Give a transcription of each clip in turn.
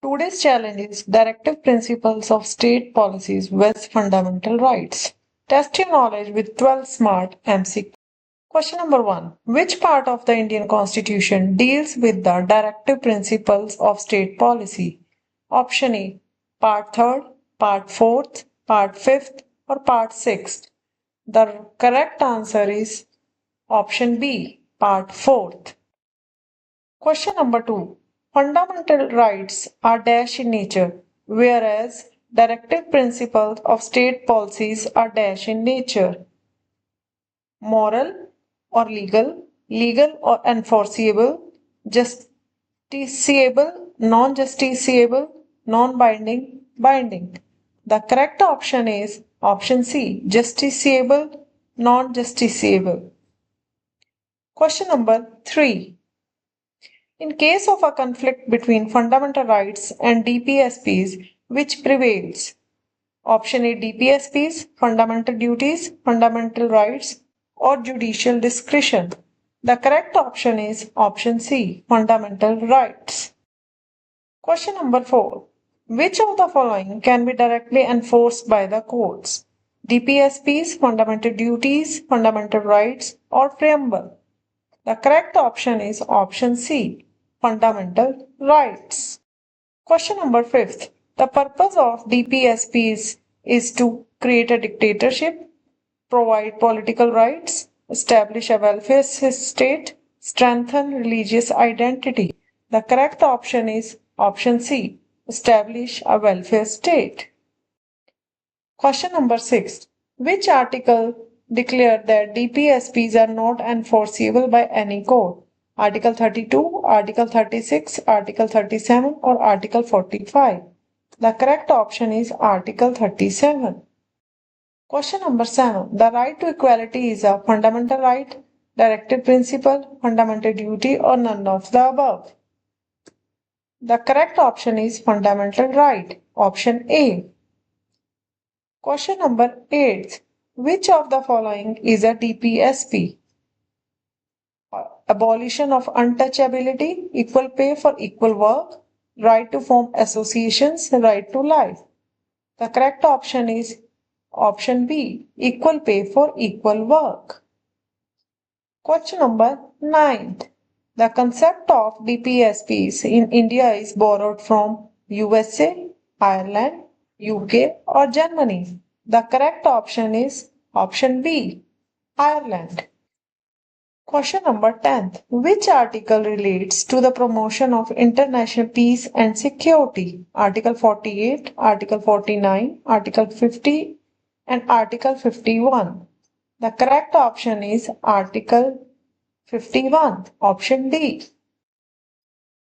Today's challenge is directive principles of state policies with fundamental rights. Test your knowledge with 12 smart MCQs. Question number 1. Which part of the Indian Constitution deals with the directive principles of state policy? Option A. Part 3rd, Part 4th, Part 5th, or Part 6th. The correct answer is option B. Part 4th. Question number 2. Fundamental rights are dash in nature, whereas directive principles of state policies are dash in nature. Moral or legal, legal or enforceable, justiciable, non-justiciable, non-binding, binding. The correct option is option C, justiciable, non-justiciable. Question number 3. In case of a conflict between fundamental rights and DPSPs, which prevails? Option A, DPSPs, fundamental duties, fundamental rights, or judicial discretion. The correct option is option C, fundamental rights. Question number 4. Which of the following can be directly enforced by the courts? DPSPs, fundamental duties, fundamental rights, or preamble? The correct option is option C, fundamental rights. Question number 5. The purpose of DPSPs is to create a dictatorship, provide political rights, establish a welfare state, strengthen religious identity. The correct option is option C, establish a welfare state. Question number 6. Which article declared that DPSPs are not enforceable by any court? Article 32, Article 36, Article 37, or Article 45? The correct option is Article 37. Question number 7. The right to equality is a fundamental right, directive principle, fundamental duty, or none of the above? The correct option is fundamental right, option A. Question number 8. Which of the following is a DPSP? Abolition of untouchability, equal pay for equal work, right to form associations, right to life. The correct option is option B, equal pay for equal work. Question number 9. The concept of DPSPs in India is borrowed from USA, Ireland, UK, or Germany. The correct option is option B, Ireland. Question number 10. Which article relates to the promotion of international peace and security? Article 48, Article 49, Article 50, and Article 51. The correct option is Article 51, option D.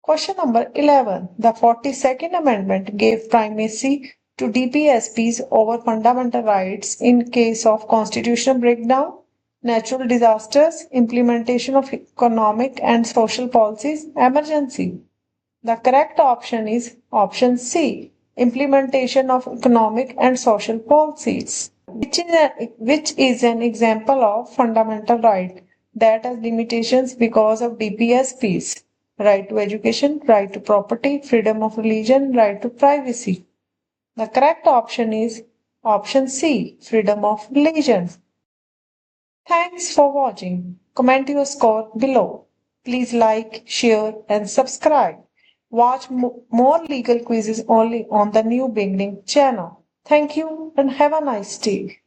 Question number 11. The 42nd Amendment gave primacy to DPSPs over fundamental rights in case of constitutional breakdown, natural disasters, implementation of economic and social policies, emergency. The correct option is option C, implementation of economic and social policies, which is an example of fundamental right that has limitations because of DPSPs. Right to education, right to property, freedom of religion, right to privacy. The correct option is option C, freedom of religion. Thanks for watching. Comment your score below. Please like, share, and subscribe. Watch more legal quizzes only on the New Beginning channel. Thank you and have a nice day.